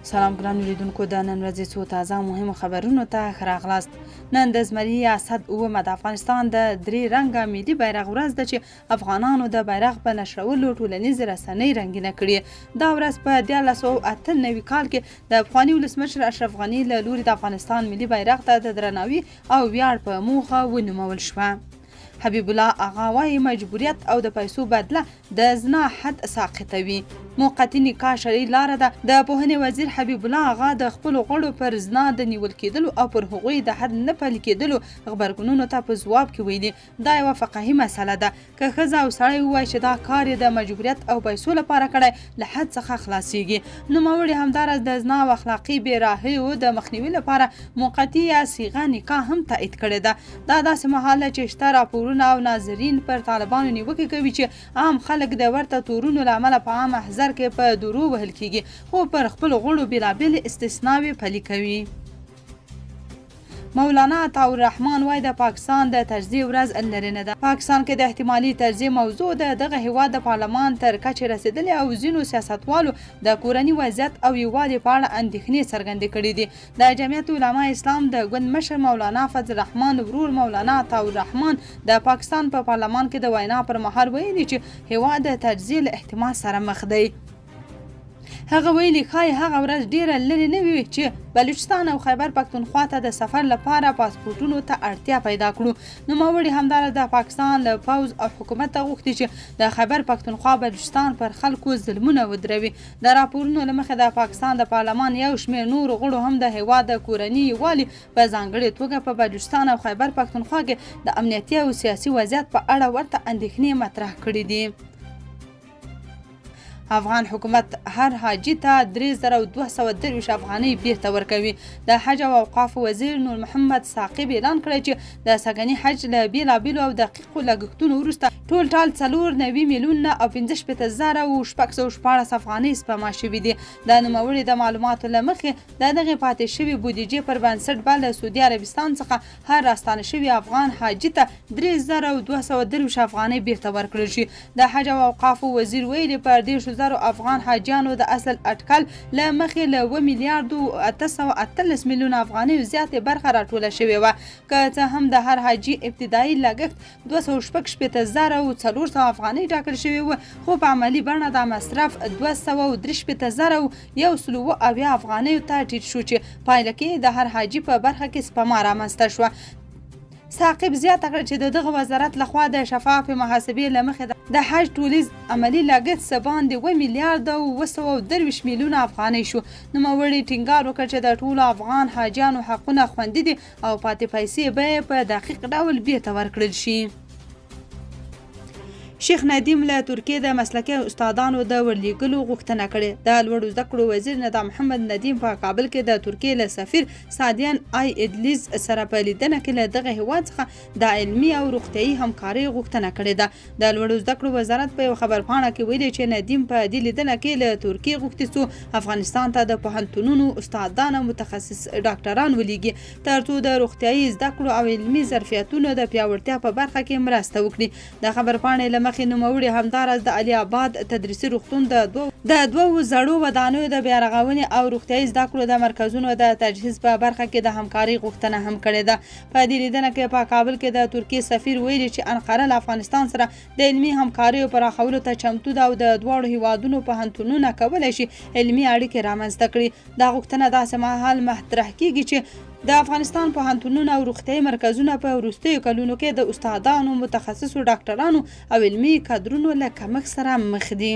سلام ګران لیدونکو، د نن ورځې څو تازه مهمو خبرونو ته ښه راغلاست. نن د زمري اسد اوومه د افغانستان د درې رنګه ملي بیرغ ورځ ده چې افغانانو د بیرغ په نشرولو ټولنیزې رسنۍ رنګینه کړې. دا ورځ په 1998 کال کې د افغاني ولسمشر اشرف غني له لوري د افغانستان ملي بیرغ ته د درناوي او ویاړ په موخه ونومول شوه. حبیب الله اغا وايي مجبوریت او د پیسو بدله د زنا حد ساقطوي. موقتي نکاح شرعي لاره ده. د پوهنې وزیر حبیب الله اغا د خپلو غړو پر زنا د نیول کېدلو او پر هغوی د حد نه پلي کېدلو غبرګونونو ته په ځواب کې ویلي دا یوه فقهي مسله ده. که ښځه او سړی ووایي چې دا کار یې د مجبوریت او پیسو لپاره کړی، له حد څخه خلاصیږي. نوموړي همداراز د زنا او اخلاقي بېراهیو د مخنیوي لپاره موقتي یا صیغه نکاح هم تایید کړې ده. دا داسې مهال چې شته راپورونه او ناظرین پر طالبانو نیوکې کوي چې عام خلک د ورته تورونو له امله په عام محضر کې په درو وهل کیږي، خو پر خپلو غړو بېلابېلې استثناوې پلي کوي. مولانا عطاء الرحمن وايي د پاکستان د تجزیې ورځ لرې نه ده. پاکستان کې د احتمالي تجزیې موضوع د دغه هیواد د پارلمان تر کچې رسېدلې او ځینو سیاستوالو د کورني وضعیت او یووالي په اړه اندېښنې څرګندې کړې دي. د جمعیت علما اسلام د ګوند مشر مولانا فضل الرحمن ورور مولانا عطاء الرحمن د پاکستان په پارلمان کې د وینا پر مهال ویلي چې هیواد د تجزیې له احتمال سره مخ دی. هغه ویلي ښایي هغه ورځ ډیره لرې نه وي چې بلوچستان او خیبر پښتونخوا ته د سفر لپاره پاسپورټونو ته اړتیا پیدا کړو. نوموړي همداراز د پاکستان له پوځ او حکومت ته غوښتي چې د خیبر پښتونخوا بلوچستان پر خلکو ظلمونه ودروي. د راپورونو له مخې د پاکستان د پارلمان یو شمېر نورو غړو هم د هیواد د کورني یووالي په ځانګړې توګه په بلوچستان او خیبر پښتونخوا کې د امنیتي او سیاسي وضعیت په اړه ورته اندېښنې مطرح کړې دي. افغان حکومت هر حاجي ته 3223 افغانۍ بیرته ورکوي. د حج او اوقاف وزیر نور محمد ثاقب اعلان کړی چې د سږني حج له بېلابېلو او دقیقو لګښتونو وروسته ټول 94 میلیونه او 15616 افغانۍ سپما شوي دي. د نوموړي د معلوماتو له مخې د دغې پاتې شوي بودیجې پر بنسټ به له سعودي عربستان څخه هر راستانه شوي افغان حاجي ته 3223 افغانۍ بیرته ورکړل شي. د حج او اوقافو وزیر ویلي پر 10,000 افغان حاجیانو د اصل اټکل له مخې له 2 میلیارډو 818 میلیونه افغانۍ زیاتې برخه راټوله شوې وه. که څه هم د هر حاجي ابتدایي لګښت 264,400 افغانۍ ټاکل شوې وه، خو په عملي بڼه دا مصرف 263,170 افغانیو ته ټیټ شو چې پایله کې د هر حاجي په برخه کې سپما رامنځته شوه. ثاقب زیاته کړه چې د دغه وزارت لخوا د شفافې محاسبې له مخې د حج ټولیز عملي لګښت څه باندې 2 میلیارډ او 223 میلیونه افغانۍ شو. نوموړي ټینګار وکړ چې د ټولو افغان حاجیانو حقونه خوندي دي او پاتې پیسې به یې په دقیق ډول بیرته ورکړل شي. شیخ ندیم له ترکیې د مسلکي استادانو د ورلیږلو غوښتنه کړې. د لوړو زده کړو وزیر ندا محمد ندیم په کابل کې د ترکیې له سفیر سادیان آی ادلیز سره په لیدنه کې له دغه هیواد څخه د علمي او روغتیایي همکارۍ غوښتنه کړې ده. د لوړو زده کړو وزارت په یو خبرپاڼه کې ویلي چې ندیم په دې لیدنه کې له ترکیې غوښتي څو افغانستان ته د پوهنتونونو استادان او متخصص ډاکټران ولیږي ترڅو د روغتیایي زده کړو او علمي ظرفیتونو د پیاوړتیا په برخه کې مرسته وکړي. د خبرپاڼې له نوموړي همداراز د علي آباد تدریسي روغتون د دوو زړو ودانیو د بیا رغونې او روغتیایي زده کړو د مرکزونو د تجهیز په برخه کې د همکارۍ غوښتنه هم کړې ده. په دې لیدنه کې په کابل کې د ترکیې سفیر ویلي چې انقره له افغانستان سره د علمي همکاریو پراخولو ته چمتو ده او د دواړو هیوادونو پوهنتونونه کولی شي علمي اړیکې رامنځته کړي. دا غوښتنه داسې مهال مطرح کیږي چې د افغانستان پوهنتونونه او روغتیایي مرکزونه په وروستیو کلونو کې د استادانو، متخصصو ډاکټرانو او علمي کادرونو له کمښت سره مخ دي.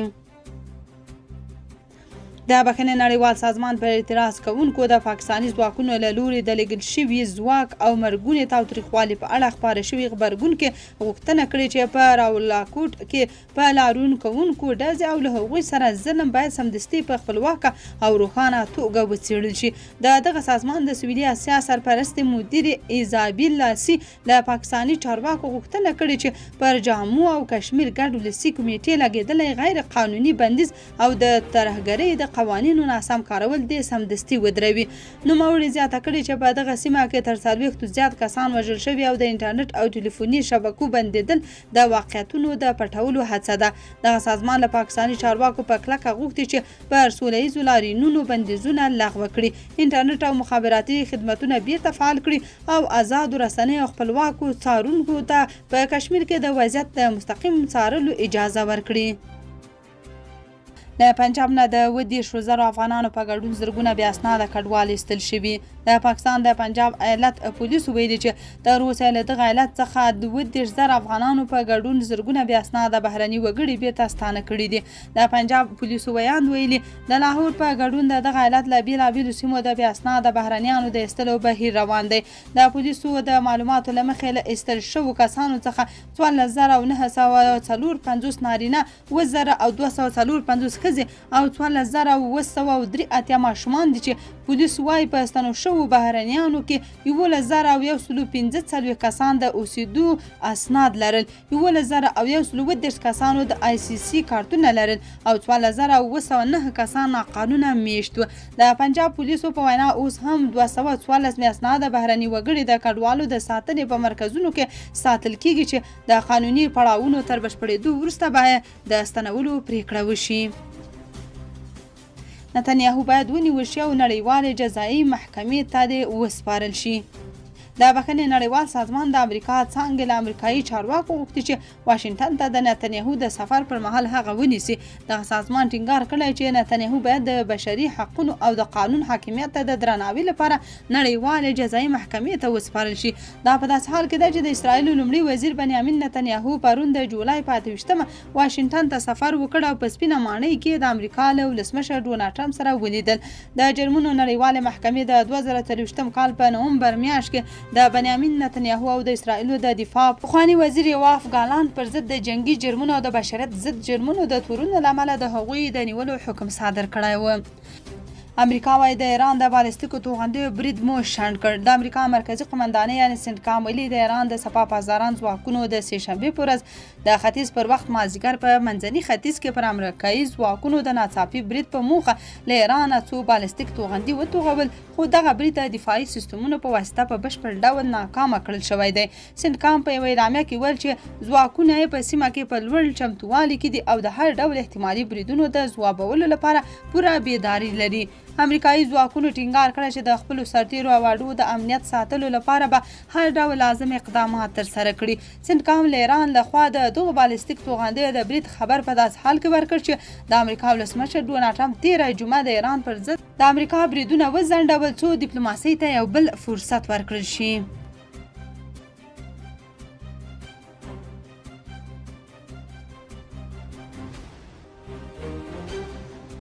د بخښنې نړیوال سازمان پر اعتراض کوونکو د پاکستاني ځواکونو له لوري د لېږل شوي ځواک او مرګونې تاوتریخوالي په اړه خپاره شوي غبرګون کې غوښتنه کړې چې په راولاکوټ کې په لارون کوونکو ډزې او له هغوی سره ظلم باید سمدستي په خپلواکه او روښانه توګه وڅېړل شي. د دغه سازمان د سویلي اسیا سرپرستې مدیر ایزابیل لاسي له پاکستاني چارواکو غوښتنه کړې چې پر جامو او کشمیر ګډ ولسي کمیټې لګېدلی غیر قانوني بندیز او د ترهګرۍ د قوانینو ناسم کارول دې سمدستي ودروي. نوموړي زیاته کړې چې په دغه سیمه کې تر 40 زیات کسان وژل شوي او د انټرنیټ او ټلیفوني شبکو بندیدل د واقعیتونو د پټولو هڅه ده. دغه سازمان له پاکستاني چارواکو په کلکه غوښتي چې پر سوله ییزو لاریونونو بندیزونه لغوه کړي، انټرنیټ او مخابراتي خدمتونه بیرته فعال کړي او آزادو رسنیو خپلواکو څارونکو ته په کشمیر کې د وضعیت د مستقیم څارلو اجازه ورکړي. د پنجاب نه د 20,000 افغانانو په ګډون زرګونه بې اسناده کډوال ایستل شوي. د پاکستان د پنجاب ایالت پولیسو ویلي چې تر اوسه له دغه ایالت څخه د 20,000 افغانانو په ګډون زرګونه بې اسناده بهرني وګړي بیرته ستانه کړي دي. د پنجاب پولیسو ویاند ویلي د لاهور په ګډون د دغه ایالت له بېلابېلو سیمو د بې اسناده بهرنیانو د ایستلو بهیر روان دی. د پولیسو د معلوماتو له مخې له ایستل شوو کسانو څخه 14,954 نارینه، 10,254 ښځې او 14,783 ماشومان دي چې پولیس وايي په ستنو شوو بهرنیانو کې 11,145 کسان د اوسېدو اسناد لرل، 11,130 کسانو د ICC کارتونه لرل او 14,909 کسان ناقانونه میشت وو. د پنجاب پولیسو په وینا اوس هم 214 اسناده بهرني وګړي د کډوالو د ساتنې په مرکزونو کې ساتل کیږي چې د قانوني پړاوونو تر بشپړېدو وروسته باید د ستنولو پریکړه وشي. نتنیاهو باید ونیول شي او نړیوالې جزایي محکمې ته دې وسپارل شي. د بخښنې نړیوال سازمان د امریکا څانګې له امریکایي چارواکو غوښتي چې واشنګټن ته د نتنیاهو د سفر پر مهال هغه ونیسي. دغه سازمان ټینګار کړی چې نتنیاهو باید د بشري حقونو او د قانون حاکمیت ته د درناوي لپاره نړیوالې جزایي محکمې ته وسپارل شي. دا په داسې حال کې ده چې د اسرایل لومړي وزیر بنیامین نتنیاهو پرون د جولای په 28مه واشنګټن ته سفر وکړ او په سپینه ماڼۍ کې د امریکا له ولسمشر ډونالډ ټرمپ سره ولیدل. د جرمونو نړیوالې محکمې د 2023 کال په نومبر میاشت کې د بنیامین نتنیاهو او د اسرائیلو د دفاع پخوانی وزیر یواف ګالانت پر ضد د جنگي جرمونو او د بشریت ضد جرمونو د تورونو له امله د هغوی د نیولو حکم صادر کړی و. امریکا وايي د ایران د بالستیکو توغندیو برید مو شنډ کړ. د امریکا مرکزی قومندانۍ یعنی سنټکام ویلي د ایران د سپاه ځواکونو د سه‌شنبې په ورځ د ختیځ پر وخت مازدیګر په منځني ختیځ کې پر امریکایي ځواکونو د ناڅاپي برید په موخه له ایران څو بالستیک توغندي وتوغول، خو دغه برید د دفاعي سیستمونو په واسطه په بشپړ ډول ناکامه کړل شوی دی. سنټکام په یوه اعلامیه کې ویل چې ځواکونه یې په سیمه کې په لوړ چمتووالي کې دي او د هر ډول احتمالي بریدونو د ځوابولو لپاره پوره بیداري لري. امریکایي ځواکونو ټینګار کړی چې د خپلو سرتیرو او اډو د امنیت ساتلو لپاره به هر ډول لازم اقدامات ترسره کړي. سنټکام له ایران لخوا د دغو بالستیک توغندیو د برید خبر په داسې حال کې ورکړ چې د امریکا ولسمشر ډونالډ ټرمپ 13 جمعه د ایران پر ضد د امریکا بریدونه وځنډول څو ډیپلوماسۍ ته یو بل فرصت ورکړل شي.